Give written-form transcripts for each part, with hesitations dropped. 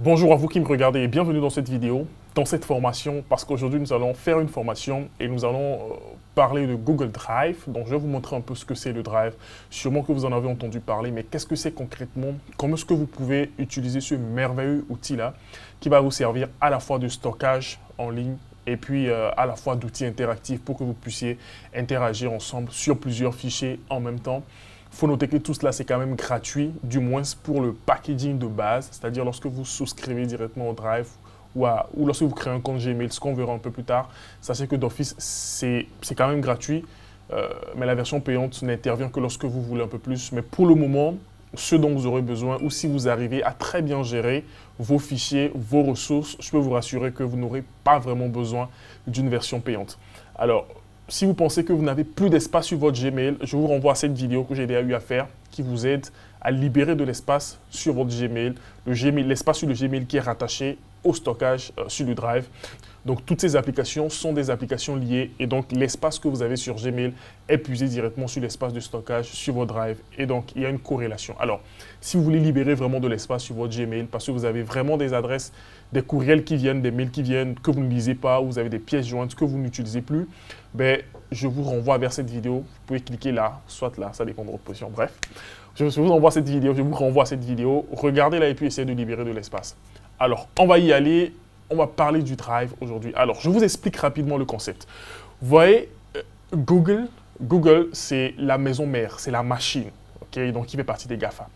Bonjour à vous qui me regardez et bienvenue dans cette vidéo, dans cette formation, parce qu'aujourd'hui nous allons faire une formation et nous allons parler de Google Drive. Donc je vais vous montrer un peu ce que c'est le Drive. Sûrement que vous en avez entendu parler, mais qu'est-ce que c'est concrètement? Comment est-ce que vous pouvez utiliser ce merveilleux outil-là qui va vous servir à la fois de stockage en ligne et puis à la fois d'outils interactifs pour que vous puissiez interagir ensemble sur plusieurs fichiers en même temps. Il faut noter que tout cela, c'est quand même gratuit, du moins pour le packaging de base, c'est-à-dire lorsque vous souscrivez directement au Drive ou lorsque vous créez un compte Gmail, ce qu'on verra un peu plus tard. Sachez que d'office, c'est quand même gratuit, mais la version payante n'intervient que lorsque vous voulez un peu plus. Mais pour le moment, ce dont vous aurez besoin, ou si vous arrivez à très bien gérer vos fichiers, vos ressources, je peux vous rassurer que vous n'aurez pas vraiment besoin d'une version payante. Alors, si vous pensez que vous n'avez plus d'espace sur votre Gmail, je vous renvoie à cette vidéo que j'ai déjà eu à faire qui vous aide à libérer de l'espace sur votre Gmail, l'espace sur le Gmail qui est rattaché au stockage sur le Drive. Donc, toutes ces applications sont des applications liées et donc l'espace que vous avez sur Gmail est puisé directement sur l'espace de stockage sur votre Drive et donc il y a une corrélation. Alors, si vous voulez libérer vraiment de l'espace sur votre Gmail parce que vous avez vraiment des adresses, des courriels qui viennent, des mails qui viennent que vous ne lisez pas, ou vous avez des pièces jointes que vous n'utilisez plus, ben, je vous renvoie vers cette vidéo. Vous pouvez cliquer là, soit là, ça dépend de votre position. Bref, je vous envoie cette vidéo, je vous renvoie à cette vidéo. Regardez-la et puis essayez de libérer de l'espace. Alors, on va y aller. On va parler du Drive aujourd'hui. Alors, je vous explique rapidement le concept. Vous voyez, Google, c'est la maison mère, c'est la machine, ok? Donc, qui fait partie des GAFA.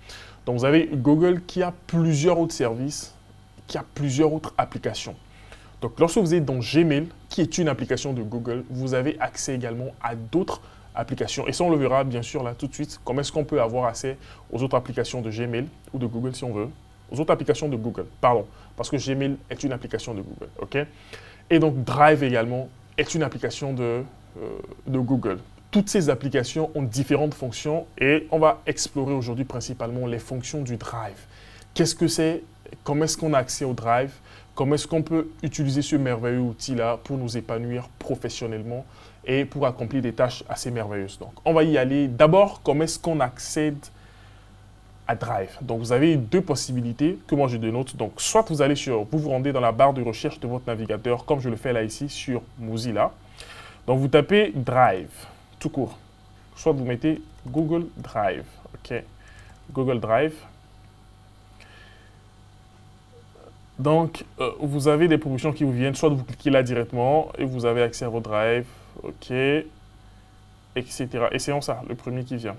Donc, vous avez Google qui a plusieurs autres services, qui a plusieurs autres applications. Donc, lorsque vous êtes dans Gmail, qui est une application de Google, vous avez accès également à d'autres applications. Et ça, on le verra bien sûr là tout de suite. Comment est-ce qu'on peut avoir accès aux autres applications de Gmail ou de Google si on veut? Aux autres applications de Google, pardon, parce que Gmail est une application de Google, ok? Et donc Drive également est une application de Google. Toutes ces applications ont différentes fonctions et on va explorer aujourd'hui principalement les fonctions du Drive. Qu'est-ce que c'est? Comment est-ce qu'on a accès au Drive? Comment est-ce qu'on peut utiliser ce merveilleux outil-là pour nous épanouir professionnellement et pour accomplir des tâches assez merveilleuses? Donc, on va y aller. D'abord, comment est-ce qu'on accède à Drive? Donc, vous avez deux possibilités que moi je dénote. Donc, soit vous vous rendez dans la barre de recherche de votre navigateur, comme je le fais là ici sur Mozilla. Donc, vous tapez Drive, tout court. Soit vous mettez Google Drive, ok? Google Drive. Donc, vous avez des promotions qui vous viennent, soit vous cliquez là directement et vous avez accès à votre Drive, ok, etc. Essayons ça, le premier qui vient.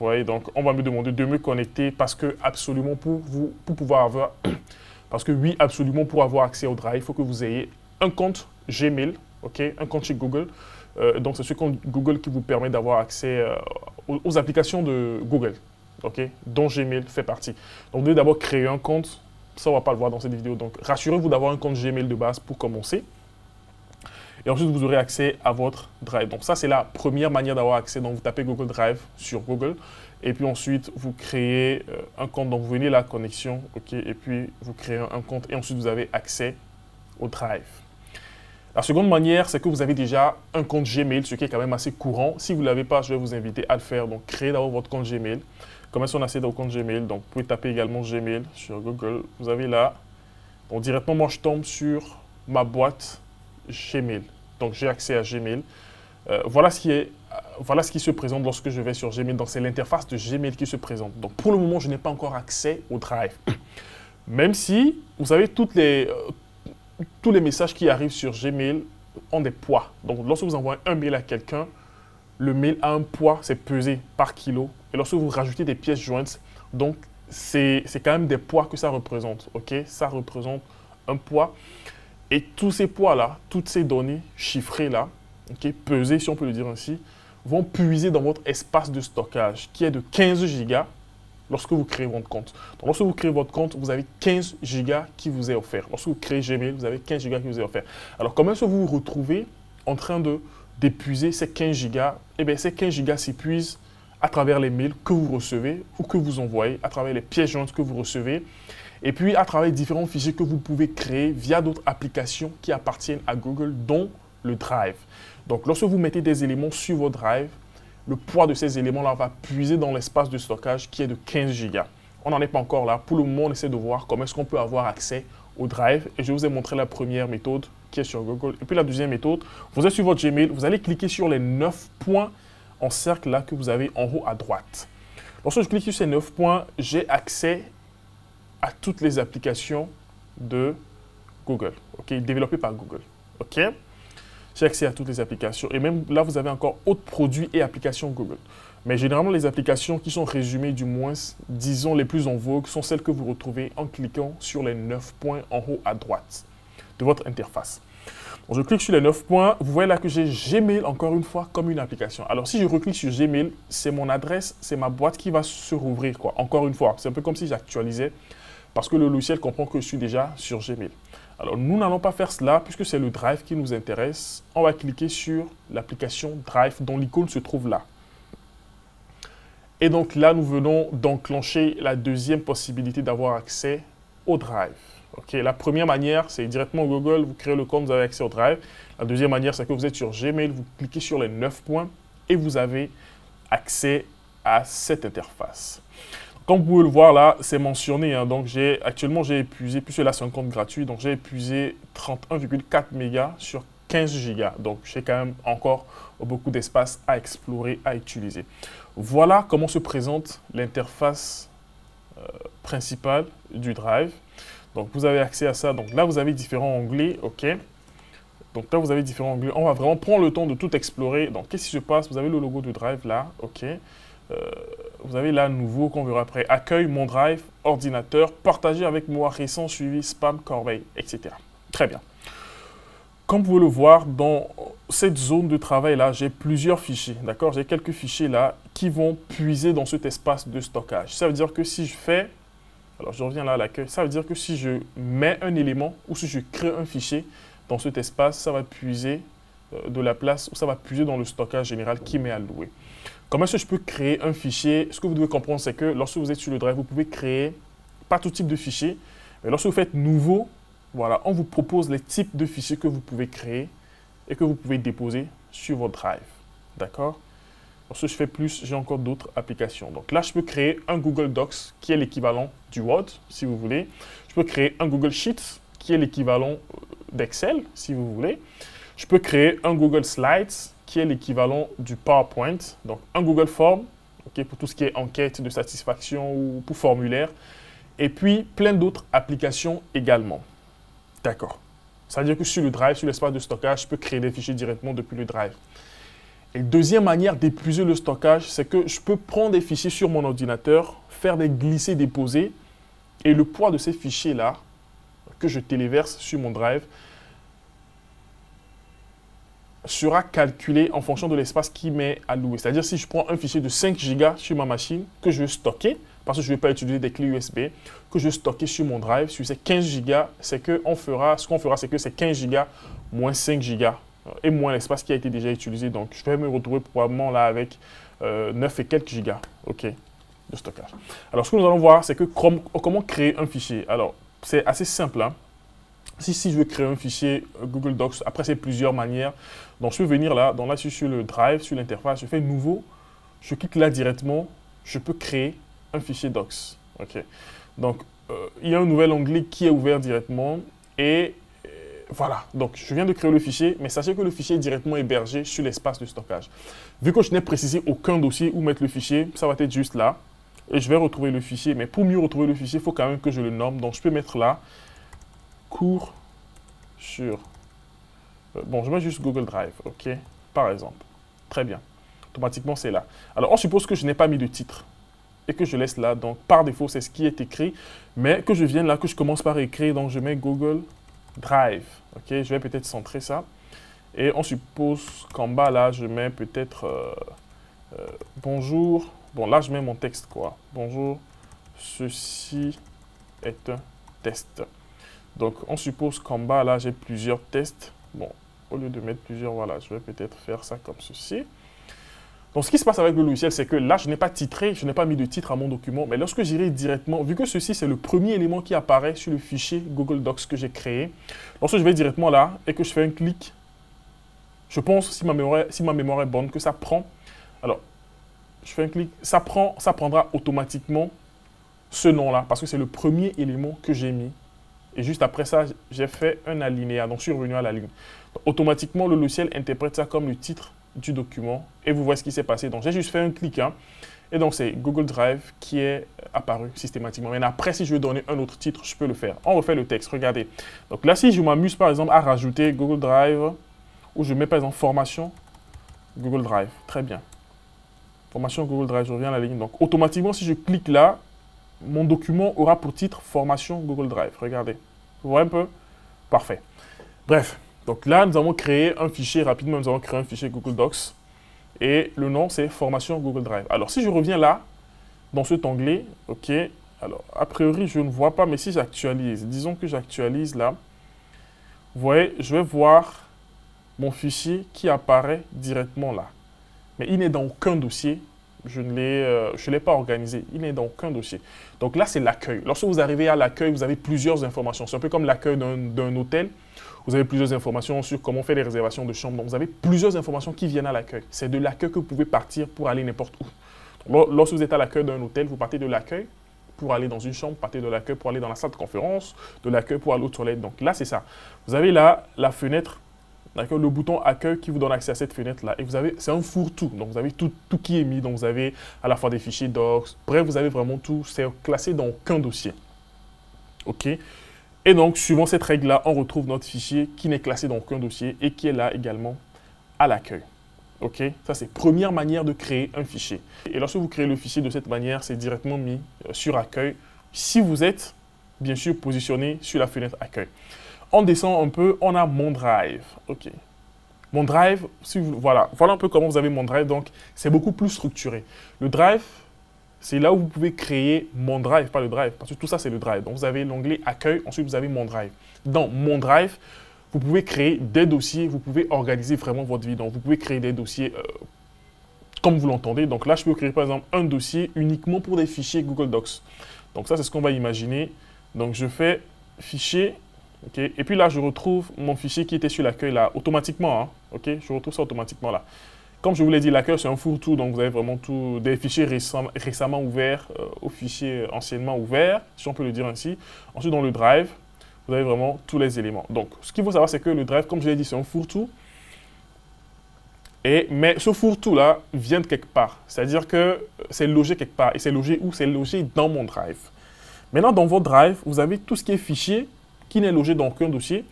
Vous voyez, donc on va me demander de me connecter parce que absolument parce que oui, absolument pour avoir accès au Drive, il faut que vous ayez un compte Gmail, ok, un compte chez Google. Donc c'est ce compte Google qui vous permet d'avoir accès aux applications de Google, ok, dont Gmail fait partie. Donc vous devez d'abord créer un compte. Ça, on ne va pas le voir dans cette vidéo. Donc, rassurez-vous d'avoir un compte Gmail de base pour commencer. Et ensuite, vous aurez accès à votre Drive. Donc, ça, c'est la première manière d'avoir accès. Donc, vous tapez Google Drive sur Google. Et puis ensuite, vous créez un compte. Donc, vous venez la connexion. OK. Et puis, vous créez un compte. Et ensuite, vous avez accès au Drive. La seconde manière, c'est que vous avez déjà un compte Gmail, ce qui est quand même assez courant. Si vous ne l'avez pas, je vais vous inviter à le faire. Donc, créez d'abord votre compte Gmail. Comment est-ce qu'on accède au compte Gmail? Donc, vous pouvez taper également Gmail sur Google. Vous avez là. Donc, directement, moi, je tombe sur ma boîte Gmail. Donc, j'ai accès à Gmail. Voilà ce qui se présente lorsque je vais sur Gmail. Donc, c'est l'interface de Gmail qui se présente. Donc, pour le moment, je n'ai pas encore accès au Drive. Même si, vous savez, tous les messages qui arrivent sur Gmail ont des poids. Donc, lorsque vous envoyez un mail à quelqu'un, le mail a un poids, c'est pesé par kilo. Et lorsque vous rajoutez des pièces jointes, donc c'est quand même des poids que ça représente. Ok, ça représente un poids. Et tous ces poids-là, toutes ces données chiffrées-là, ok, pesées si on peut le dire ainsi, vont puiser dans votre espace de stockage qui est de 15 gigas lorsque vous créez votre compte. Donc lorsque vous créez votre compte, vous avez 15 gigas qui vous est offert. Lorsque vous créez Gmail, vous avez 15 gigas qui vous est offert. Alors comment est-ce que vous vous retrouvez en train d'épuiser ces 15 gigas? Eh bien, ces 15 gigas s'épuisent à travers les mails que vous recevez ou que vous envoyez, à travers les pièces jointes que vous recevez, et puis à travers différents fichiers que vous pouvez créer via d'autres applications qui appartiennent à Google, dont le Drive. Donc, lorsque vous mettez des éléments sur votre Drive, le poids de ces éléments-là va puiser dans l'espace de stockage qui est de 15 gigas. On n'en est pas encore là. Pour le moment, on essaie de voir comment est-ce qu'on peut avoir accès au Drive. Et je vous ai montré la première méthode qui est sur Google. Et puis la deuxième méthode, vous êtes sur votre Gmail, vous allez cliquer sur les 9 points en cercle là que vous avez en haut à droite. Lorsque je clique sur ces 9 points, j'ai accès à toutes les applications de Google, ok, développées par Google. Ok, j'ai accès à toutes les applications. Et même là, vous avez encore autres produits et applications Google. Mais généralement, les applications qui sont résumées, du moins, disons les plus en vogue, sont celles que vous retrouvez en cliquant sur les 9 points en haut à droite de votre interface. Donc, je clique sur les 9 points. Vous voyez là que j'ai Gmail, encore une fois, comme une application. Alors, si je reclique sur Gmail, c'est mon adresse, c'est ma boîte qui va se rouvrir, quoi. Encore une fois, c'est un peu comme si j'actualisais parce que le logiciel comprend que je suis déjà sur Gmail. Alors, nous n'allons pas faire cela puisque c'est le Drive qui nous intéresse. On va cliquer sur l'application Drive dont l'icône se trouve là. Et donc là, nous venons d'enclencher la deuxième possibilité d'avoir accès au Drive. Okay, la première manière, c'est directement Google, vous créez le compte, vous avez accès au Drive. La deuxième manière, c'est que vous êtes sur Gmail, vous cliquez sur les 9 points et vous avez accès à cette interface. Comme vous pouvez le voir là, c'est mentionné. Hein, donc actuellement, j'ai épuisé, puisque là c'est un compte gratuit, donc j'ai épuisé 31,4 mégas sur 15 gigas. Donc j'ai quand même encore beaucoup d'espace à explorer, à utiliser. Voilà comment se présente l'interface principale du Drive. Donc vous avez accès à ça. Donc là, vous avez différents onglets. OK. Donc là, vous avez différents onglets. On va vraiment prendre le temps de tout explorer. Donc qu'est-ce qui se passe? Vous avez le logo du Drive là. OK. Vous avez là nouveau qu'on verra après. Accueil, mon Drive, ordinateur, partager avec moi, récent, suivi, spam, corbeille, etc. Très bien. Comme vous pouvez le voir, dans cette zone de travail là, j'ai plusieurs fichiers. D'accord? J'ai quelques fichiers là qui vont puiser dans cet espace de stockage. Ça veut dire que si je fais, alors je reviens là à l'accueil, ça veut dire que si je mets un élément ou si je crée un fichier dans cet espace, ça va puiser de la place ou ça va puiser dans le stockage général qui m'est alloué. Comment est-ce que je peux créer un fichier? Ce que vous devez comprendre, c'est que lorsque vous êtes sur le Drive, vous pouvez créer pas tout type de fichier. Mais lorsque vous faites nouveau, voilà, on vous propose les types de fichiers que vous pouvez créer et que vous pouvez déposer sur votre Drive. D'accord? Lorsque je fais plus, j'ai encore d'autres applications. Donc là, je peux créer un Google Docs qui est l'équivalent du Word, si vous voulez. Je peux créer un Google Sheets qui est l'équivalent d'Excel, si vous voulez. Je peux créer un Google Slides qui est l'équivalent du PowerPoint. Donc, un Google Form, okay, pour tout ce qui est enquête de satisfaction ou pour formulaire. Et puis, plein d'autres applications également. D'accord. Ça veut dire que sur le Drive, sur l'espace de stockage, je peux créer des fichiers directement depuis le Drive. Et deuxième manière d'épuiser le stockage, c'est que je peux prendre des fichiers sur mon ordinateur, faire des glisser-déposer, et le poids de ces fichiers-là, que je téléverse sur mon Drive, sera calculé en fonction de l'espace qui m'est alloué. C'est-à-dire si je prends un fichier de 5 Go sur ma machine que je veux stocker, parce que je ne vais pas utiliser des clés USB, que je vais stocker sur mon Drive, sur ces 15 Go, c'est que ce qu'on fera, c'est que c'est 15 Go moins 5 Go et moins l'espace qui a été déjà utilisé. Donc, je vais me retrouver probablement là avec 9 et quelques Go, OK, de stockage. Alors, ce que nous allons voir, c'est que comment créer un fichier. Alors, c'est assez simple, hein. Si je veux créer un fichier Google Docs, après c'est plusieurs manières. Donc je peux venir là, là je suis sur le Drive, sur l'interface, je fais nouveau, je clique là directement, je peux créer un fichier Docs. Okay. Donc il y a un nouvel onglet qui est ouvert directement et voilà. Donc je viens de créer le fichier, mais sachez que le fichier est directement hébergé sur l'espace de stockage. Vu que je n'ai précisé aucun dossier où mettre le fichier, ça va être juste là. Et je vais retrouver le fichier, mais pour mieux retrouver le fichier, il faut quand même que je le nomme. Donc je peux mettre là. Cours sur... bon, je mets juste Google Drive, OK, par exemple. Très bien. Automatiquement, c'est là. Alors, on suppose que je n'ai pas mis de titre et que je laisse là. Donc, par défaut, c'est ce qui est écrit. Mais que je vienne là, que je commence par écrire. Donc, je mets Google Drive. OK, je vais peut-être centrer ça. Et on suppose qu'en bas, là, je mets peut-être... bonjour. Bon, là, je mets mon texte, quoi. Bonjour. Ceci est un test. Donc, on suppose qu'en bas, là, j'ai plusieurs tests. Bon, au lieu de mettre plusieurs, voilà, je vais peut-être faire ça comme ceci. Donc, ce qui se passe avec le logiciel, c'est que là, je n'ai pas titré, je n'ai pas mis de titre à mon document. Mais lorsque j'irai directement, vu que ceci, c'est le premier élément qui apparaît sur le fichier Google Docs que j'ai créé, lorsque je vais directement là et que je fais un clic, je pense, si ma mémoire est bonne, que ça prend. Alors, je fais un clic, ça prendra automatiquement ce nom-là parce que c'est le premier élément que j'ai mis. Et juste après ça, j'ai fait un alinéa. Donc, je suis revenu à la ligne. Donc, automatiquement, le logiciel interprète ça comme le titre du document. Et vous voyez ce qui s'est passé. Donc, j'ai juste fait un clic. Hein, et donc, c'est Google Drive qui est apparu systématiquement. Mais après, si je veux donner un autre titre, je peux le faire. On refait le texte. Regardez. Donc là, si je m'amuse, par exemple, à rajouter Google Drive, ou je mets, par exemple, formation Google Drive. Très bien. Formation Google Drive, je reviens à la ligne. Donc, automatiquement, si je clique là, mon document aura pour titre formation Google Drive. Regardez. Vous voyez un peu? Parfait. Bref. Donc là, nous avons créé un fichier rapidement. Nous avons créé un fichier Google Docs. Et le nom, c'est formation Google Drive. Alors, si je reviens là, dans cet onglet, OK. Alors, a priori, je ne vois pas, mais si j'actualise, disons que j'actualise là, vous voyez, je vais voir mon fichier qui apparaît directement là. Mais il n'est dans aucun dossier. Je ne l'ai pas organisé. Il n'est dans aucun dossier. Donc là, c'est l'accueil. Lorsque vous arrivez à l'accueil, vous avez plusieurs informations. C'est un peu comme l'accueil d'un hôtel. Vous avez plusieurs informations sur comment faire les réservations de chambres. Donc, vous avez plusieurs informations qui viennent à l'accueil. C'est de l'accueil que vous pouvez partir pour aller n'importe où. Donc, lorsque vous êtes à l'accueil d'un hôtel, vous partez de l'accueil pour aller dans une chambre, partez de l'accueil pour aller dans la salle de conférence, de l'accueil pour aller aux toilettes. Donc là, c'est ça. Vous avez là la fenêtre, le bouton accueil qui vous donne accès à cette fenêtre-là. Et vous avez, c'est un fourre-tout. Donc, vous avez tout qui est mis. Donc, vous avez à la fois des fichiers docs. Bref, vous avez vraiment tout. C'est classé dans aucun dossier. OK? Et donc, suivant cette règle-là, on retrouve notre fichier qui n'est classé dans aucun dossier et qui est là également à l'accueil. OK? Ça, c'est la première manière de créer un fichier. Et lorsque vous créez le fichier de cette manière, c'est directement mis sur accueil. Si vous êtes, bien sûr, positionné sur la fenêtre accueil. On descend un peu, on a Mon Drive. OK. Mon Drive, voilà un peu comment vous avez Mon Drive. Donc, c'est beaucoup plus structuré. Le Drive, c'est là où vous pouvez créer Mon Drive, pas le Drive, parce que tout ça, c'est le Drive. Donc, vous avez l'onglet Accueil, ensuite, vous avez Mon Drive. Dans Mon Drive, vous pouvez créer des dossiers, vous pouvez organiser vraiment votre vie. Donc, vous pouvez créer des dossiers comme vous l'entendez. Donc là, je peux créer, par exemple, un dossier uniquement pour des fichiers Google Docs. Donc ça, c'est ce qu'on va imaginer. Donc, je fais Fichier, OK. Et puis là, je retrouve mon fichier qui était sur l'accueil là, automatiquement. Hein, OK. Je retrouve ça automatiquement là. Comme je vous l'ai dit, l'accueil, c'est un fourre-tout, donc vous avez vraiment tout, des fichiers récemment ouverts aux fichiers anciennement ouverts, si on peut le dire ainsi. Ensuite, dans le Drive, vous avez vraiment tous les éléments. Donc, ce qu'il faut savoir, c'est que le Drive, comme je l'ai dit, c'est un fourre-tout. Mais ce fourre-tout-là vient de quelque part. C'est-à-dire que c'est logé quelque part. Et c'est logé où? C'est logé dans mon Drive. Maintenant, dans votre Drive, vous avez tout ce qui est fichier, qui n'est logé dans aucun dossier.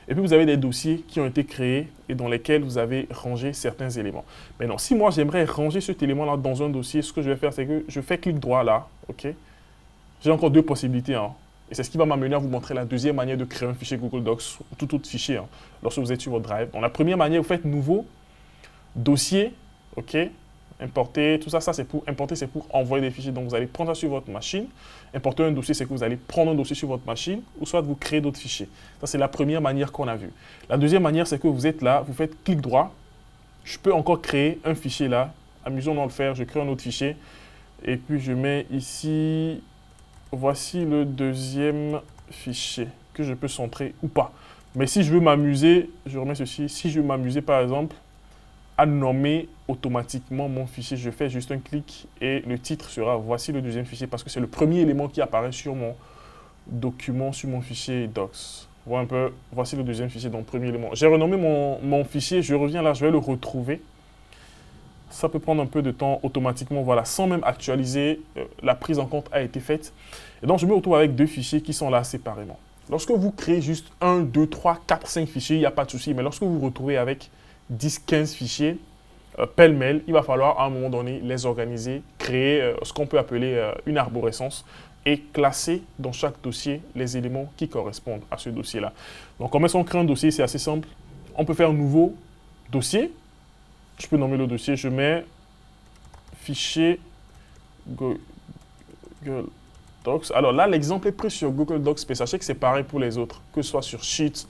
Et puis, vous avez des dossiers qui ont été créés et dans lesquels vous avez rangé certains éléments. Maintenant, si moi, j'aimerais ranger cet élément-là dans un dossier, ce que je vais faire, c'est que je fais clic droit là. OK? J'ai encore deux possibilités. Hein. Et c'est ce qui va m'amener à vous montrer la deuxième manière de créer un fichier Google Docs ou tout autre fichier hein, lorsque vous êtes sur votre Drive. Donc, la première manière, vous faites Nouveau, Dossier, OK? Importer, tout ça, c'est pour importer, c'est pour envoyer des fichiers. Donc, vous allez prendre ça sur votre machine. Importer un dossier, c'est que vous allez prendre un dossier sur votre machine ou soit vous créer d'autres fichiers. Ça, c'est la première manière qu'on a vue. La deuxième manière, c'est que vous êtes là, vous faites clic droit. Je peux encore créer un fichier là. Amusons-nous à le faire. Je crée un autre fichier. Et puis, je mets ici, voici le deuxième fichier que je peux centrer ou pas. Mais si je veux m'amuser, je remets ceci. Si je veux m'amuser, par exemple, à nommer automatiquement mon fichier. Je fais juste un clic et le titre sera « Voici le deuxième fichier » parce que c'est le premier élément qui apparaît sur mon document, sur mon fichier Docs. Voilà un peu, voici le deuxième fichier, donc le premier élément. J'ai renommé mon fichier, je reviens là, je vais le retrouver. Ça peut prendre un peu de temps automatiquement, voilà, sans même actualiser, la prise en compte a été faite. Et donc, je me retrouve avec deux fichiers qui sont là séparément. Lorsque vous créez juste 1, 2, 3, 4, 5 fichiers, il n'y a pas de souci. Mais lorsque vous vous retrouvez avec 10, 15 fichiers, pêle-mêle, il va falloir à un moment donné les organiser, créer ce qu'on peut appeler une arborescence et classer dans chaque dossier les éléments qui correspondent à ce dossier-là. Donc, comment est-ce qu'on crée un dossier? C'est assez simple. On peut faire un nouveau dossier. Je peux nommer le dossier. Je mets fichier Google Docs. Alors là, l'exemple est pris sur Google Docs, mais sachez que c'est pareil pour les autres, que ce soit sur Sheets,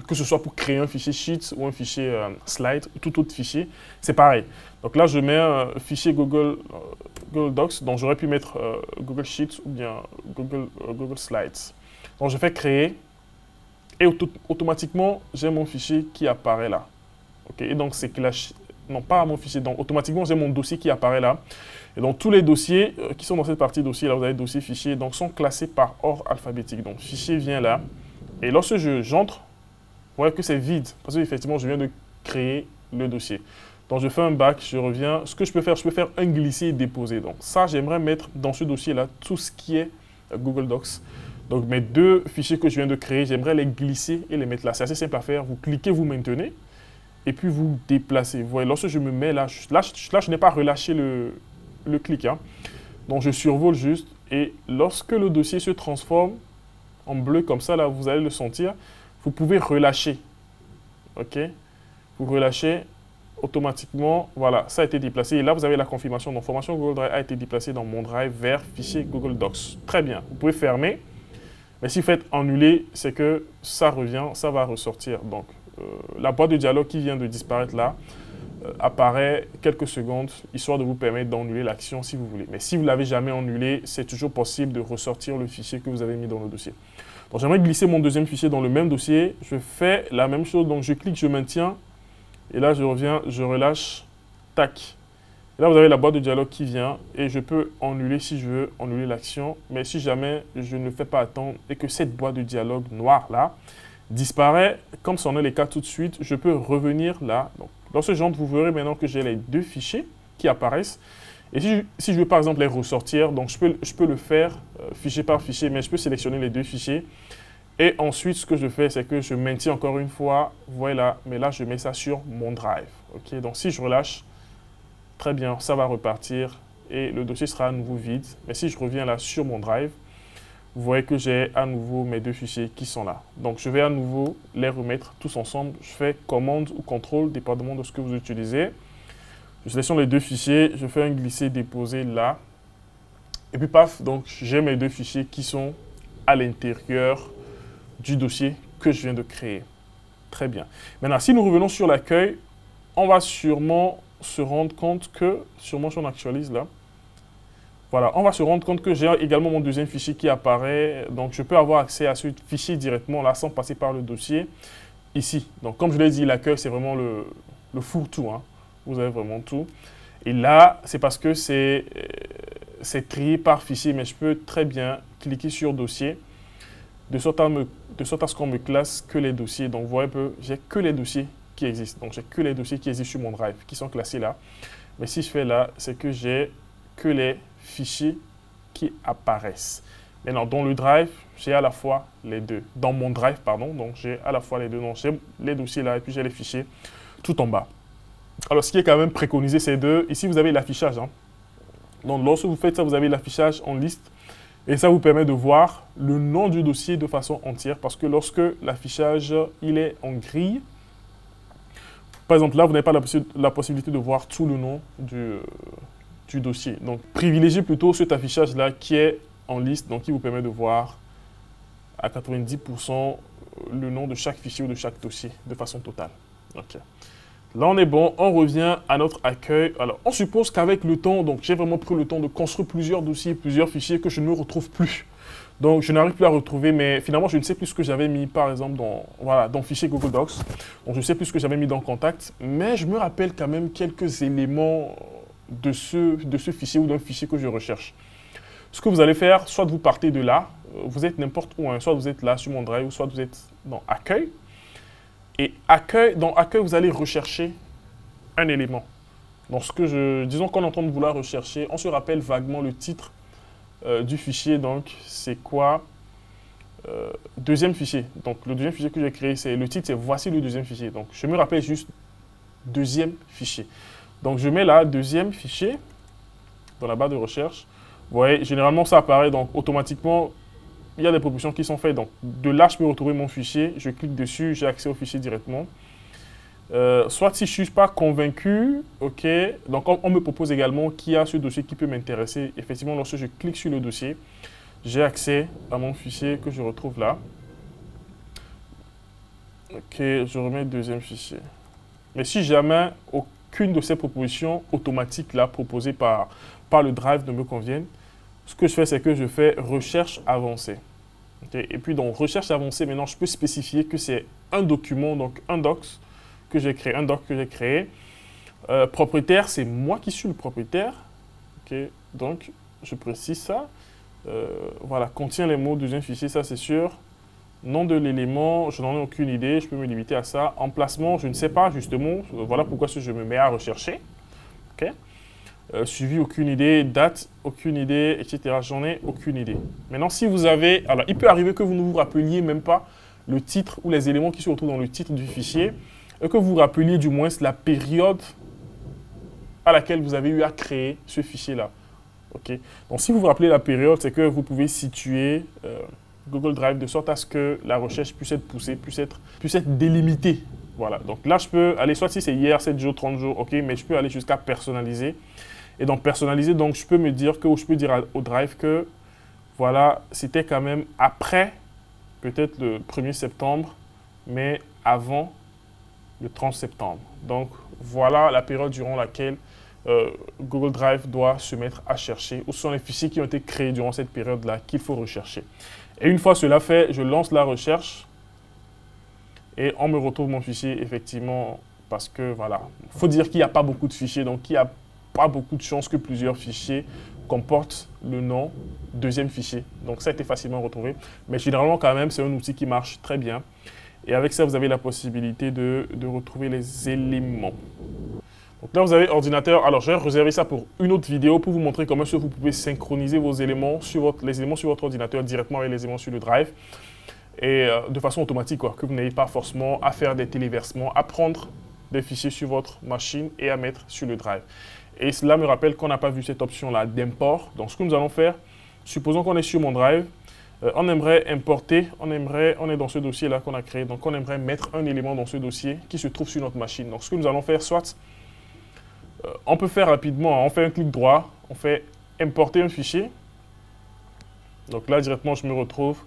que ce soit pour créer un fichier Sheets ou un fichier Slide, tout autre fichier, c'est pareil. Donc là, je mets un fichier Google Docs, donc j'aurais pu mettre Google Sheets ou bien Google Slides. Donc je fais créer et automatiquement, j'ai mon fichier qui apparaît là. Okay? Et donc c'est non pas à mon fichier, donc automatiquement j'ai mon dossier qui apparaît là. Et donc tous les dossiers qui sont dans cette partie dossier, là vous avez dossier, fichier, donc sont classés par ordre alphabétique. Donc fichier vient là. Et lorsque j'entre, vous voyez que c'est vide, parce qu'effectivement je viens de créer le dossier. Donc je fais un back, je reviens. Ce que je peux faire un glisser et déposer. Donc ça, j'aimerais mettre dans ce dossier-là tout ce qui est Google Docs. Donc mes deux fichiers que je viens de créer, j'aimerais les glisser et les mettre là. C'est assez simple à faire. Vous cliquez, vous maintenez, et puis vous déplacez. Vous voyez, lorsque je me mets là, je n'ai pas relâché le clic. Hein. Donc je survole juste, et lorsque le dossier se transforme en bleu comme ça, là, vous allez le sentir, vous pouvez relâcher. OK? Vous relâchez. Automatiquement, voilà, ça a été déplacé. Et là, vous avez la confirmation. Donc, formation Google Drive a été déplacée dans mon Drive vers fichier Google Docs. Très bien. Vous pouvez fermer. Mais si vous faites annuler, c'est que ça revient, ça va ressortir. Donc, la boîte de dialogue qui vient de disparaître là apparaît quelques secondes, histoire de vous permettre d'annuler l'action si vous voulez. Mais si vous ne l'avez jamais annulé, c'est toujours possible de ressortir le fichier que vous avez mis dans le dossier. Donc, j'aimerais glisser mon deuxième fichier dans le même dossier. Je fais la même chose. Donc, je clique, je maintiens. Et là, je reviens, je relâche, tac. Et là, vous avez la boîte de dialogue qui vient et je peux annuler si je veux, annuler l'action. Mais si jamais je ne fais pas attendre et que cette boîte de dialogue noire là disparaît, comme ça en est le cas tout de suite, je peux revenir là. Donc, dans ce genre, vous verrez maintenant que j'ai les deux fichiers qui apparaissent. Et si je veux par exemple les ressortir, donc je peux le faire fichier par fichier, mais je peux sélectionner les deux fichiers. Et ensuite, ce que je fais, c'est que je maintiens encore une fois, voilà, mais là, je mets ça sur mon Drive. OK? Donc, si je relâche, très bien, ça va repartir et le dossier sera à nouveau vide. Mais si je reviens là sur mon Drive, vous voyez que j'ai à nouveau mes deux fichiers qui sont là. Donc, je vais à nouveau les remettre tous ensemble. Je fais commande ou contrôle, dépendamment de ce que vous utilisez. Je sélectionne les deux fichiers, je fais un glisser-déposer là. Et puis, paf, donc j'ai mes deux fichiers qui sont à l'intérieur du dossier que je viens de créer. Très bien. Maintenant, si nous revenons sur l'accueil, on va sûrement se rendre compte que, sûrement si on actualise là, voilà, on va se rendre compte que j'ai également mon deuxième fichier qui apparaît. Donc, je peux avoir accès à ce fichier directement là, sans passer par le dossier ici. Donc, comme je l'ai dit, l'accueil, c'est vraiment le fourre-tout. Hein. Vous avez vraiment tout. Et là, c'est parce que c'est trié par fichier, mais je peux très bien cliquer sur dossier, de sorte à ce qu'on me classe que les dossiers. Donc, vous voyez un peu, j'ai que les dossiers qui existent. Donc, j'ai que les dossiers qui existent sur mon Drive, qui sont classés là. Mais si je fais là, c'est que j'ai que les fichiers qui apparaissent. Maintenant, dans le Drive, j'ai à la fois les deux. Dans mon Drive, pardon, donc j'ai à la fois les deux. Donc, j'ai les dossiers là et puis j'ai les fichiers tout en bas. Alors, ce qui est quand même préconisé, c'est de... Ici, vous avez l'affichage. Hein. Donc, lorsque vous faites ça, vous avez l'affichage en liste. Et ça vous permet de voir le nom du dossier de façon entière. Parce que lorsque l'affichage il est en grille, par exemple, là, vous n'avez pas la possibilité de voir tout le nom du dossier. Donc, privilégiez plutôt cet affichage-là qui est en liste, donc qui vous permet de voir à 90% le nom de chaque fichier ou de chaque dossier de façon totale. Okay. Là, on est bon. On revient à notre accueil. Alors, on suppose qu'avec le temps, donc j'ai vraiment pris le temps de construire plusieurs dossiers, plusieurs fichiers que je ne me retrouve plus. Donc, je n'arrive plus à retrouver, mais finalement, je ne sais plus ce que j'avais mis, par exemple, dans le fichier Google Docs. Donc, je ne sais plus ce que j'avais mis dans Contact, mais je me rappelle quand même quelques éléments de ce fichier ou d'un fichier que je recherche. Ce que vous allez faire, soit vous partez de là, vous êtes n'importe où, hein, soit vous êtes là sur mon Drive, soit vous êtes dans Accueil. Et dans Accueil, vous allez rechercher un élément. Donc, disons qu'on est en train de vouloir rechercher, on se rappelle vaguement le titre du fichier. Donc, c'est quoi? Deuxième fichier. Donc, le deuxième fichier que j'ai créé, le titre, c'est voici le deuxième fichier. Donc, je me rappelle juste deuxième fichier. Donc, je mets là deuxième fichier dans la barre de recherche. Vous voyez, généralement, ça apparaît. Donc, automatiquement, il y a des propositions qui sont faites. Donc, de là, je peux retrouver mon fichier. Je clique dessus, j'ai accès au fichier directement. Soit si je ne suis pas convaincu, OK. Donc, on me propose également qu'il y a ce dossier qui peut m'intéresser. Effectivement, lorsque je clique sur le dossier, j'ai accès à mon fichier que je retrouve là. OK, je remets le deuxième fichier. Mais si jamais aucune de ces propositions automatiques là proposées par le Drive ne me conviennent, ce que je fais, c'est que je fais recherche avancée. Okay. Et puis, dans recherche avancée, maintenant, je peux spécifier que c'est un document, donc un doc que j'ai créé. Propriétaire, c'est moi qui suis le propriétaire. Ok, donc, je précise ça. Voilà, contient les mots deuxième fichier, ça c'est sûr. Nom de l'élément, je n'en ai aucune idée, je peux me limiter à ça. Emplacement, je ne sais pas justement. Voilà pourquoi je me mets à rechercher. Ok. Suivi, aucune idée. Date, aucune idée, etc. J'en ai aucune idée. Maintenant, si vous avez... Alors, il peut arriver que vous ne vous rappeliez même pas le titre ou les éléments qui se retrouvent dans le titre du fichier et que vous vous rappeliez du moins la période à laquelle vous avez eu à créer ce fichier-là. Ok. Donc, si vous vous rappelez la période, c'est que vous pouvez situer Google Drive de sorte à ce que la recherche puisse être poussée, puisse être délimitée. Voilà. Donc là, je peux aller, soit si c'est hier, 7 jours, 30 jours, ok, mais je peux aller jusqu'à personnaliser. Et donc, personnaliser, donc je peux me dire que, ou je peux dire au Drive que, voilà, c'était quand même après, peut-être le 1er septembre, mais avant le 30 septembre. Donc, voilà la période durant laquelle Google Drive doit se mettre à chercher, où sont les fichiers qui ont été créés durant cette période-là qu'il faut rechercher. Et une fois cela fait, je lance la recherche et on me retrouve mon fichier, effectivement, parce que, voilà, il faut dire qu'il n'y a pas beaucoup de fichiers, donc il n'y a pas beaucoup de chances que plusieurs fichiers comportent le nom deuxième fichier. Donc, ça a été facilement retrouvé. Mais généralement, quand même, c'est un outil qui marche très bien. Et avec ça, vous avez la possibilité de retrouver les éléments. Donc là, vous avez ordinateur. Alors, je vais réserver ça pour une autre vidéo pour vous montrer comment vous pouvez synchroniser vos éléments les éléments sur votre ordinateur directement avec les éléments sur le Drive. Et de façon automatique, quoi, que vous n'ayez pas forcément à faire des téléversements, à prendre des fichiers sur votre machine et à mettre sur le Drive. Et cela me rappelle qu'on n'a pas vu cette option-là d'import. Donc, ce que nous allons faire, supposons qu'on est sur mon Drive, on aimerait importer, on est dans ce dossier-là qu'on a créé, donc on aimerait mettre un élément dans ce dossier qui se trouve sur notre machine. Donc, ce que nous allons faire, soit on peut faire rapidement, on fait un clic droit, on fait importer un fichier. Donc là, directement, je me retrouve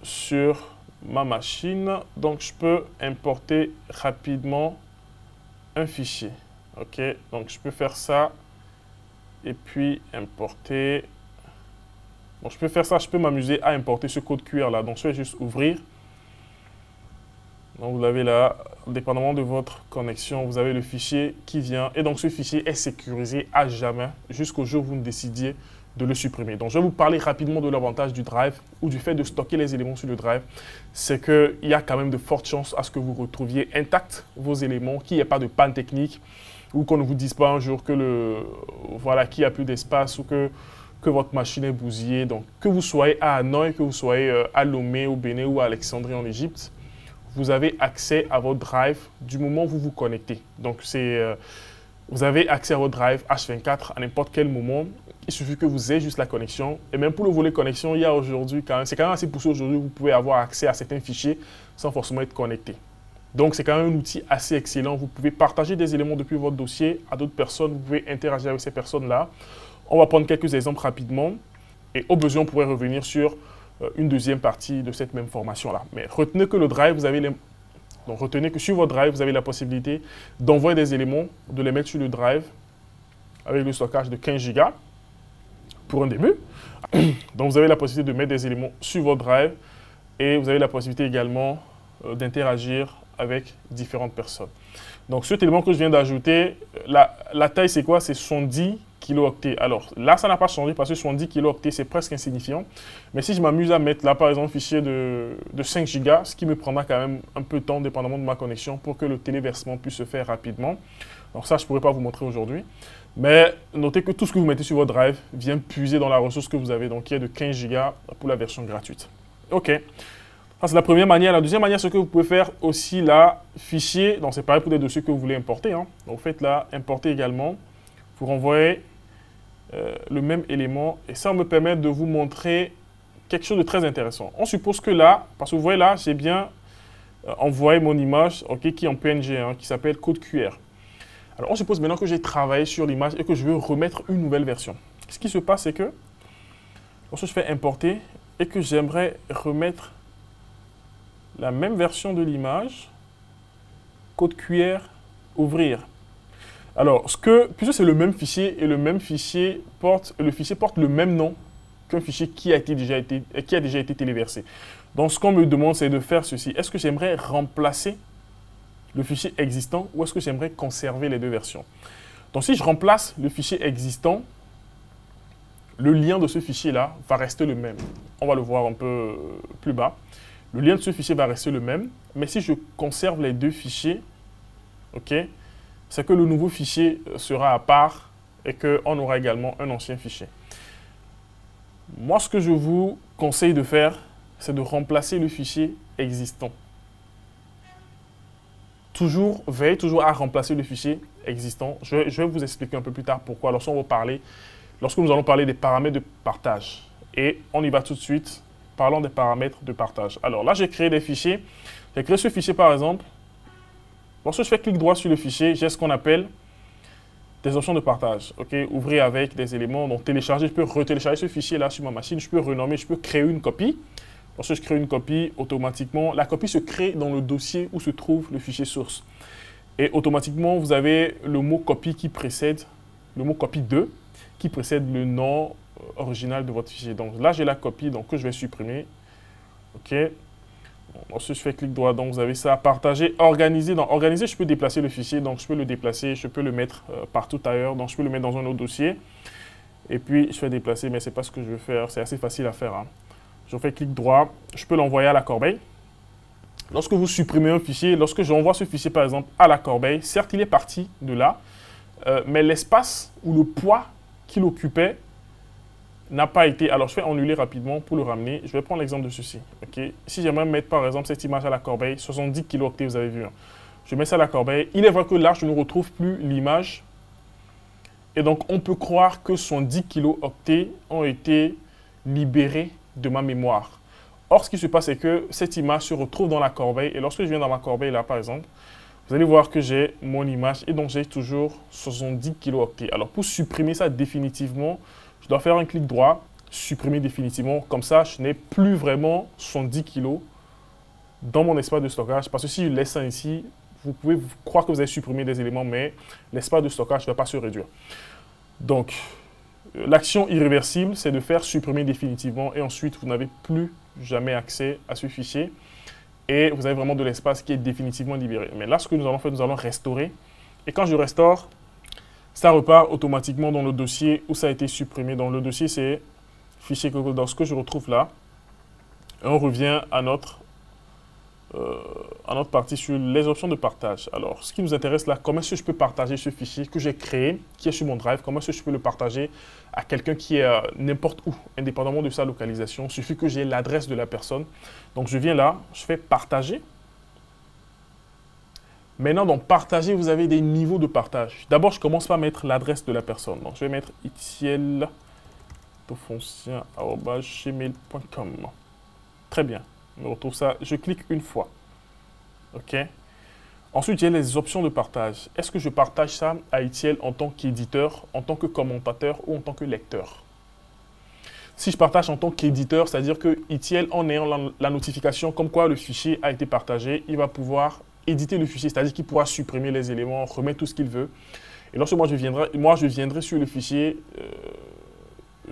sur ma machine. Donc, je peux importer rapidement un fichier. OK, donc je peux faire ça et puis importer. Bon, je peux faire ça, je peux m'amuser à importer ce code QR là. Donc, je vais juste ouvrir. Donc, vous l'avez là, dépendamment de votre connexion, vous avez le fichier qui vient. Et donc, ce fichier est sécurisé à jamais jusqu'au jour où vous ne décidiez de le supprimer. Donc, je vais vous parler rapidement de l'avantage du Drive ou du fait de stocker les éléments sur le Drive. C'est qu'il y a quand même de fortes chances à ce que vous retrouviez intacts vos éléments, qu'il n'y ait pas de panne technique ou qu'on ne vous dise pas un jour que voilà, qu'il n'y a plus d'espace ou que votre machine est bousillée. Donc, que vous soyez à Hanoï, que vous soyez à Lomé, au Bénin ou à Alexandrie en Égypte, vous avez accès à votre Drive du moment où vous vous connectez. Donc, vous avez accès à votre Drive H24 à n'importe quel moment. Il suffit que vous ayez juste la connexion. Et même pour le volet connexion, il y a aujourd'hui, c'est quand même assez poussé aujourd'hui, vous pouvez avoir accès à certains fichiers sans forcément être connecté. Donc, c'est quand même un outil assez excellent. Vous pouvez partager des éléments depuis votre dossier à d'autres personnes. Vous pouvez interagir avec ces personnes-là. On va prendre quelques exemples rapidement. Et au besoin, on pourrait revenir sur une deuxième partie de cette même formation-là. Mais retenez que le Drive, donc retenez que sur votre Drive, vous avez la possibilité d'envoyer des éléments, de les mettre sur le Drive avec le stockage de 15 Go pour un début. Donc, vous avez la possibilité de mettre des éléments sur votre Drive et vous avez la possibilité également d'interagir avec différentes personnes. Donc, cet élément que je viens d'ajouter, la taille, c'est quoi? C'est 70 kilo-octets. Alors, là, ça n'a pas changé parce que 70 kilo-octets, c'est presque insignifiant. Mais si je m'amuse à mettre là, par exemple, un fichier de 5 Go, ce qui me prendra quand même un peu de temps, dépendamment de ma connexion, pour que le téléversement puisse se faire rapidement. Donc, ça, je ne pourrais pas vous montrer aujourd'hui. Mais notez que tout ce que vous mettez sur votre Drive vient puiser dans la ressource que vous avez, donc qui est de 15 Go pour la version gratuite. OK. Ça, c'est la première manière. La deuxième manière, c'est que vous pouvez faire aussi là, fichier. Donc, c'est pareil pour des dossiers que vous voulez importer. Hein. Donc, vous faites là, importer également. Vous renvoyez le même élément. Et ça me permet de vous montrer quelque chose de très intéressant. On suppose que là, parce que vous voyez là, j'ai bien envoyé mon image qui est en PNG, hein, qui s'appelle code QR. Alors, on suppose maintenant que j'ai travaillé sur l'image et que je veux remettre une nouvelle version. Ce qui se passe, c'est que lorsque je fais importer et que j'aimerais remettre la même version de l'image, code QR, ouvrir. Alors, puisque c'est le même fichier et le fichier porte le même nom qu'un fichier qui a déjà été téléversé. Donc, ce qu'on me demande, c'est de faire ceci. Est-ce que j'aimerais remplacer le fichier existant ou est-ce que j'aimerais conserver les deux versions? Donc, si je remplace le fichier existant, le lien de ce fichier-là va rester le même. On va le voir un peu plus bas. Le lien de ce fichier va rester le même, mais si je conserve les deux fichiers, ok, c'est que le nouveau fichier sera à part et qu'on aura également un ancien fichier. Moi, ce que je vous conseille de faire, c'est de remplacer le fichier existant. Veillez toujours à remplacer le fichier existant. Je vais vous expliquer un peu plus tard pourquoi. Lorsque nous allons parler des paramètres de partage. Et on y va tout de suite. Parlons des paramètres de partage. Alors là, j'ai créé des fichiers. J'ai créé ce fichier par exemple. Lorsque je fais clic droit sur le fichier, j'ai ce qu'on appelle des options de partage. Okay? Ouvrir avec des éléments. Donc télécharger, je peux retélécharger ce fichier-là sur ma machine. Je peux renommer, je peux créer une copie. Lorsque je crée une copie, automatiquement, la copie se crée dans le dossier où se trouve le fichier source. Et automatiquement, vous avez le mot copie qui précède, le mot copie 2, qui précède le nom original de votre fichier. Donc là, j'ai la copie donc, que je vais supprimer. OK. Ensuite, je fais clic droit. Donc, vous avez ça. Partager, organiser. Dans organiser, je peux déplacer le fichier. Donc, je peux le déplacer. Je peux le mettre partout ailleurs. Donc, je peux le mettre dans un autre dossier. Et puis, je fais déplacer, mais ce n'est pas ce que je veux faire. C'est assez facile à faire. Hein. Je fais clic droit. Je peux l'envoyer à la corbeille. Lorsque vous supprimez un fichier, lorsque j'envoie ce fichier, par exemple, à la corbeille, certes, il est parti de là, mais l'espace ou le poids qu'il occupait n'a pas été... Alors, je fais annuler rapidement pour le ramener. Je vais prendre l'exemple de ceci. Okay? Si j'aimerais mettre, par exemple, cette image à la corbeille, 70 kilooctets, vous avez vu. Hein. Je mets ça à la corbeille. Il est vrai que là, je ne retrouve plus l'image. Et donc, on peut croire que 70 kilooctets ont été libérés de ma mémoire. Or, ce qui se passe, c'est que cette image se retrouve dans la corbeille. Et lorsque je viens dans ma corbeille, là, par exemple, vous allez voir que j'ai mon image et donc j'ai toujours 70 kilooctets. Alors, pour supprimer ça définitivement, je dois faire un clic droit, supprimer définitivement. Comme ça, je n'ai plus vraiment 70 kilos dans mon espace de stockage. Parce que si je laisse ça ici, vous pouvez croire que vous avez supprimé des éléments, mais l'espace de stockage ne va pas se réduire. Donc, l'action irréversible, c'est de faire supprimer définitivement et ensuite, vous n'avez plus jamais accès à ce fichier et vous avez vraiment de l'espace qui est définitivement libéré. Mais là, ce que nous allons faire, nous allons restaurer. Et quand je restaure, ça repart automatiquement dans le dossier où ça a été supprimé. Dans le dossier, c'est fichier Google Docs que je retrouve là. Et on revient à notre partie sur les options de partage. Alors, ce qui nous intéresse là, comment est-ce que je peux partager ce fichier que j'ai créé, qui est sur mon drive, comment est-ce que je peux le partager à quelqu'un qui est n'importe où, indépendamment de sa localisation. Il suffit que j'ai l'adresse de la personne. Donc, je viens là, je fais partager. Maintenant, dans partager, vous avez des niveaux de partage. D'abord, je commence par mettre l'adresse de la personne. Donc, je vais mettre itiel.foncien@gmail.com. Très bien. Je retrouve ça. Je clique une fois. OK. Ensuite, il y a les options de partage. Est-ce que je partage ça à Itiel en tant qu'éditeur, en tant que commentateur ou en tant que lecteur? Si je partage en tant qu'éditeur, c'est-à-dire que Itiel, en ayant la notification comme quoi le fichier a été partagé, il va pouvoir éditer le fichier, c'est-à-dire qu'il pourra supprimer les éléments, remettre tout ce qu'il veut. Et lorsque moi je viendrai sur le fichier,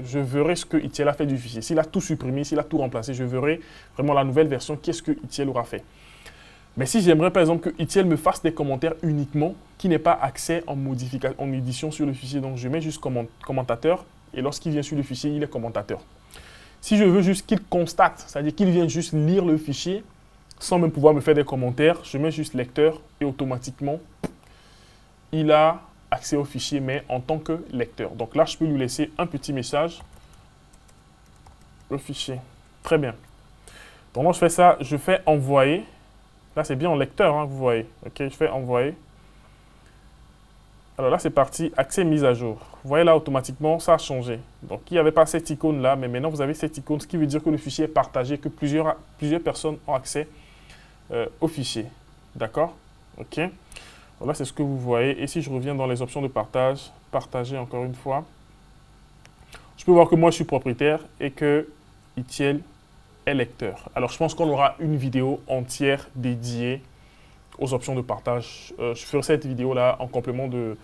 je verrai ce que Itiel a fait du fichier. S'il a tout supprimé, s'il a tout remplacé, je verrai vraiment la nouvelle version, qu'est-ce que Itiel aura fait. Mais si j'aimerais par exemple que Itiel me fasse des commentaires uniquement, qui n'ait pas accès en édition sur le fichier, donc je mets juste commentateur, et lorsqu'il vient sur le fichier, il est commentateur. Si je veux juste qu'il constate, c'est-à-dire qu'il vienne juste lire le fichier, sans même pouvoir me faire des commentaires, je mets juste lecteur, et automatiquement, il a accès au fichier, mais en tant que lecteur. Donc là, je peux lui laisser un petit message. Le fichier. Très bien. Donc moi, je fais ça, je fais envoyer. Là, c'est bien en lecteur, hein, vous voyez. OK, je fais envoyer. Alors là, c'est parti. Accès mise à jour. Vous voyez là, automatiquement, ça a changé. Donc, il n'y avait pas cette icône-là, mais maintenant, vous avez cette icône, ce qui veut dire que le fichier est partagé, que plusieurs personnes ont accès au fichier. D'accord? OK. Voilà, c'est ce que vous voyez. Et si je reviens dans les options de partage, partager encore une fois, je peux voir que moi, je suis propriétaire et que Itiel est lecteur. Alors, je pense qu'on aura une vidéo entière dédiée aux options de partage. Je ferai cette vidéo-là en complément de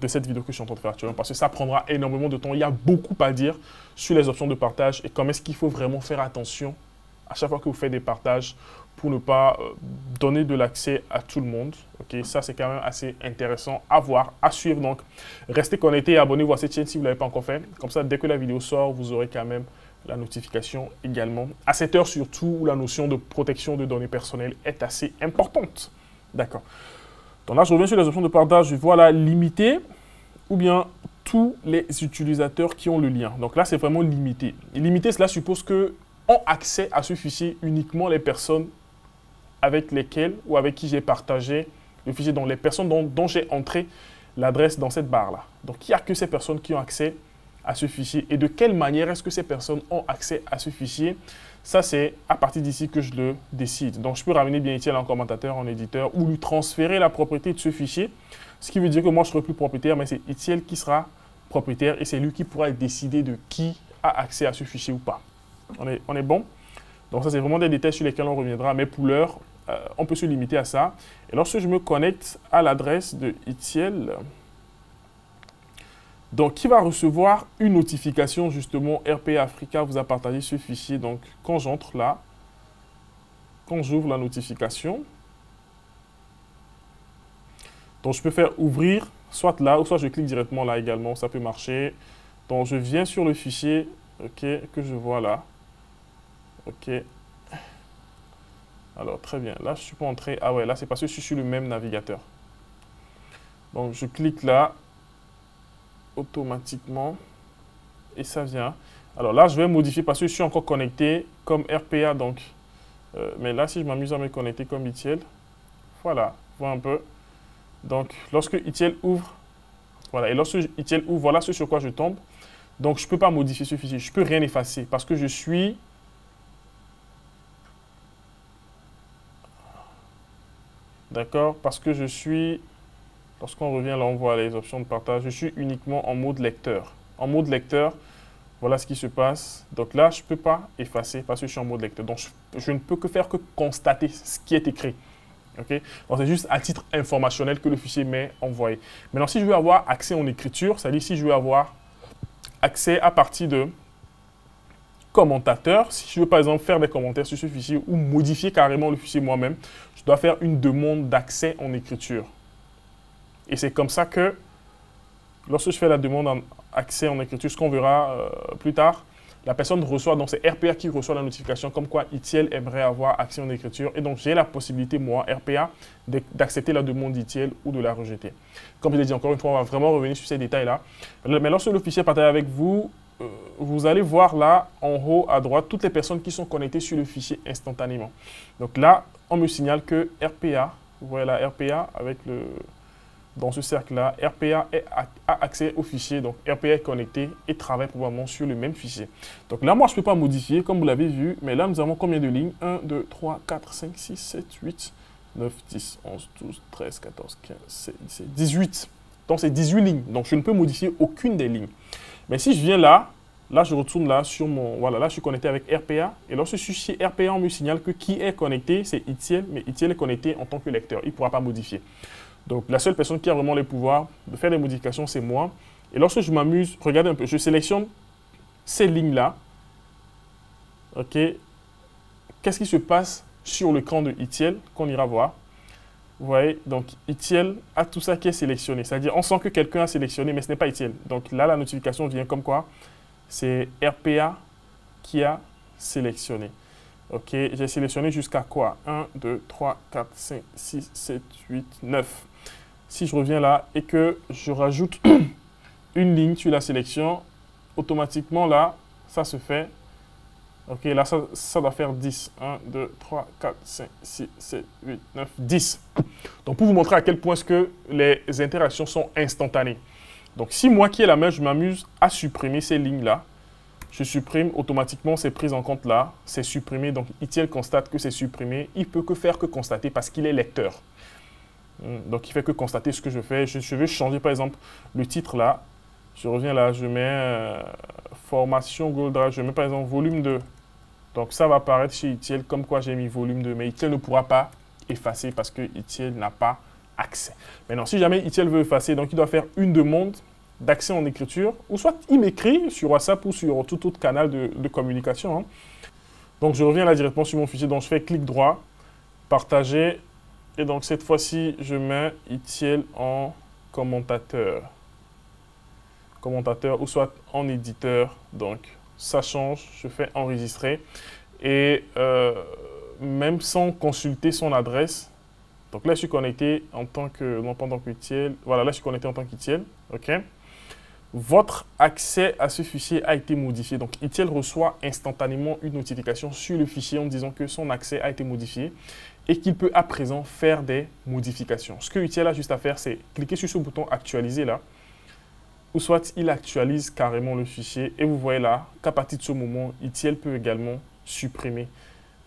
cette vidéo que je suis en train de faire actuellement parce que ça prendra énormément de temps. Il y a beaucoup à dire sur les options de partage et comment est-ce qu'il faut vraiment faire attention à chaque fois que vous faites des partages pour ne pas donner de l'accès à tout le monde. Ok, ça, c'est quand même assez intéressant à voir, à suivre. Donc, restez connectés et abonnez-vous à cette chaîne si vous ne l'avez pas encore fait. Comme ça, dès que la vidéo sort, vous aurez quand même la notification également. À cette heure surtout, où la notion de protection de données personnelles est assez importante. D'accord. Donc là, je reviens sur les options de partage. Je vois là, limiter ou bien tous les utilisateurs qui ont le lien. Donc là, c'est vraiment limité. Et limité, cela suppose que ont accès à ce fichier uniquement les personnes avec lesquelles ou avec qui j'ai partagé le fichier, donc les personnes dont j'ai entré l'adresse dans cette barre-là. Donc, il n'y a que ces personnes qui ont accès à ce fichier. Et de quelle manière est-ce que ces personnes ont accès à ce fichier? Ça, c'est à partir d'ici que je le décide. Donc, je peux ramener bien Etiel en commentateur, en éditeur, ou lui transférer la propriété de ce fichier. Ce qui veut dire que moi, je ne serai plus propriétaire, mais c'est Etiel qui sera propriétaire et c'est lui qui pourra décider de qui a accès à ce fichier ou pas. On est bon? Donc, ça, c'est vraiment des détails sur lesquels on reviendra. Mais pour l'heure, on peut se limiter à ça. Et lorsque je me connecte à l'adresse de Etiel, donc qui va recevoir une notification, justement, RPA Africa vous a partagé ce fichier. Donc, quand j'entre là, quand j'ouvre la notification, donc je peux faire ouvrir soit là, ou soit je clique directement là également, ça peut marcher. Donc, je viens sur le fichier, ok, que je vois là. Ok. Alors, très bien. Là, je ne suis pas entré. Ah ouais, là, c'est parce que je suis sur le même navigateur. Donc, je clique là, automatiquement, et ça vient. Alors là, je vais modifier parce que je suis encore connecté comme RPA. Donc, mais là, si je m'amuse à me connecter comme Etiel, voilà, voilà un peu. Donc, lorsque Etiel ouvre, voilà, et lorsque Etiel ouvre, voilà ce sur quoi je tombe. Donc, je ne peux pas modifier ce fichier. Je ne peux rien effacer parce que je suis... D'accord? Parce que je suis, lorsqu'on revient là, on voit les options de partage, je suis uniquement en mode lecteur. En mode lecteur, voilà ce qui se passe. Donc là, je ne peux pas effacer parce que je suis en mode lecteur. Donc, je ne peux que faire que constater ce qui est écrit. Okay? Donc, c'est juste à titre informationnel que le fichier m'est envoyé. Maintenant, si je veux avoir accès en écriture, c'est-à-dire si je veux avoir accès à partir de commentateur, si je veux par exemple faire des commentaires sur ce fichier ou modifier carrément le fichier moi-même, je dois faire une demande d'accès en écriture. Et c'est comme ça que lorsque je fais la demande d'accès en écriture, ce qu'on verra plus tard, la personne reçoit, donc c'est RPA qui reçoit la notification comme quoi Etiel aimerait avoir accès en écriture. Et donc j'ai la possibilité, moi, RPA, d'accepter la demande d'Etiel ou de la rejeter. Comme je l'ai dit encore une fois, on va vraiment revenir sur ces détails-là. Mais lorsque le fichier est partagé avec vous, vous allez voir là, en haut à droite, toutes les personnes qui sont connectées sur le fichier instantanément. Donc là, on me signale que RPA, vous voyez là, RPA avec le... Dans ce cercle-là, RPA a accès au fichier, donc RPA est connecté et travaille probablement sur le même fichier. Donc là, moi, je ne peux pas modifier, comme vous l'avez vu, mais là, nous avons combien de lignes? 1, 2, 3, 4, 5, 6, 7, 8, 9, 10, 11, 12, 13, 14, 15, 16, 17, 18. Donc, c'est 18 lignes. Donc, je ne peux modifier aucune des lignes. Mais si je viens là, je retourne là sur mon... Voilà, là, je suis connecté avec RPA. Et lorsque je suis chez RPA, on me signale que qui est connecté, c'est Etiel, mais Etiel est connecté en tant que lecteur. Il ne pourra pas modifier. Donc, la seule personne qui a vraiment les pouvoirs de faire des modifications, c'est moi. Et lorsque je m'amuse, regardez un peu, je sélectionne ces lignes-là. OK. Qu'est-ce qui se passe sur l'écran de Etiel qu'on ira voir? Vous voyez, donc Etiel a tout ça qui est sélectionné. C'est-à-dire, on sent que quelqu'un a sélectionné, mais ce n'est pas Etiel. Donc là, la notification vient comme quoi c'est RPA qui a sélectionné. OK, j'ai sélectionné jusqu'à quoi? 1, 2, 3, 4, 5, 6, 7, 8, 9. Si je reviens là et que je rajoute une ligne sur la sélection, automatiquement là, ça se fait. OK, là, ça doit faire 10. 1, 2, 3, 4, 5, 6, 7, 8, 9, 10. Donc, pour vous montrer à quel point est-ce que les interactions sont instantanées. Donc, si moi qui ai la main, je m'amuse à supprimer ces lignes-là, je supprime automatiquement ces prises en compte là, c'est supprimé. Donc, Etiel constate que c'est supprimé. Il ne peut que faire que constater parce qu'il est lecteur. Donc, il fait que constater ce que je fais. Je veux changer, par exemple, le titre là. Je reviens là, je mets formation Google Drive. Je mets, par exemple, volume 2. Donc, ça va apparaître chez Etiel comme quoi j'ai mis volume 2. Mais Etiel ne pourra pas effacer parce que Etiel n'a pas accès. Maintenant, si jamais Etiel veut effacer, donc il doit faire une demande d'accès en écriture, ou soit il m'écrit sur WhatsApp ou sur tout autre canal de communication. Donc, je reviens là directement sur mon fichier. Donc, je fais clic droit, partager. Et donc, cette fois-ci, je mets ETL en commentateur. Commentateur ou soit en éditeur. Donc, ça change. Je fais enregistrer. Et même sans consulter son adresse. Donc là, je suis connecté en tant que, non pas en tant qu'ETL. Voilà, là, je suis connecté en tant qu'ETL. OK. Votre accès à ce fichier a été modifié. Donc, ETL reçoit instantanément une notification sur le fichier en disant que son accès a été modifié et qu'il peut à présent faire des modifications. Ce que ETL a juste à faire, c'est cliquer sur ce bouton actualiser là, ou soit il actualise carrément le fichier et vous voyez là qu'à partir de ce moment, ETL peut également supprimer.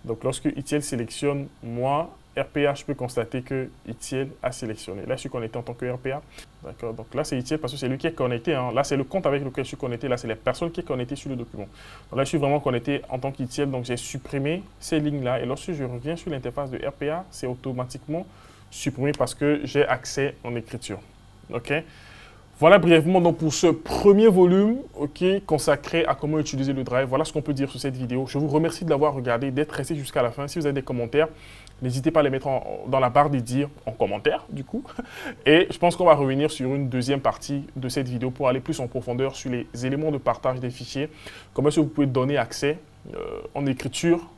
Donc, lorsque ETL sélectionne moi, RPA, je peux constater que ETL a sélectionné. Là, je suis connecté en tant que RPA. D'accord. Donc là, c'est ETL parce que c'est lui qui est connecté. Hein. Là, c'est le compte avec lequel je suis connecté. Là, c'est les personnes qui sont connectées sur le document. Donc là, je suis vraiment connecté en tant qu'ETL. Donc, j'ai supprimé ces lignes-là. Et lorsque je reviens sur l'interface de RPA, c'est automatiquement supprimé parce que j'ai accès en écriture. OK. Voilà brièvement donc pour ce premier volume consacré à comment utiliser le Drive. Voilà ce qu'on peut dire sur cette vidéo. Je vous remercie de l'avoir regardé, d'être resté jusqu'à la fin. Si vous avez des commentaires, n'hésitez pas à les mettre dans la barre des dires en commentaire du coup. Et je pense qu'on va revenir sur une deuxième partie de cette vidéo pour aller plus en profondeur sur les éléments de partage des fichiers. Comment est-ce que vous pouvez donner accès en écriture,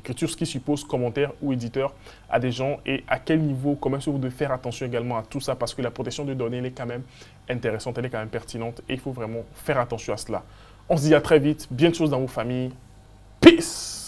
ce qui suppose commentaire ou éditeur à des gens et à quel niveau, comment est-ce que vous devez faire attention également à tout ça parce que la protection de données elle est quand même intéressante, elle est quand même pertinente et il faut vraiment faire attention à cela. On se dit à très vite, bien de choses dans vos familles. Peace!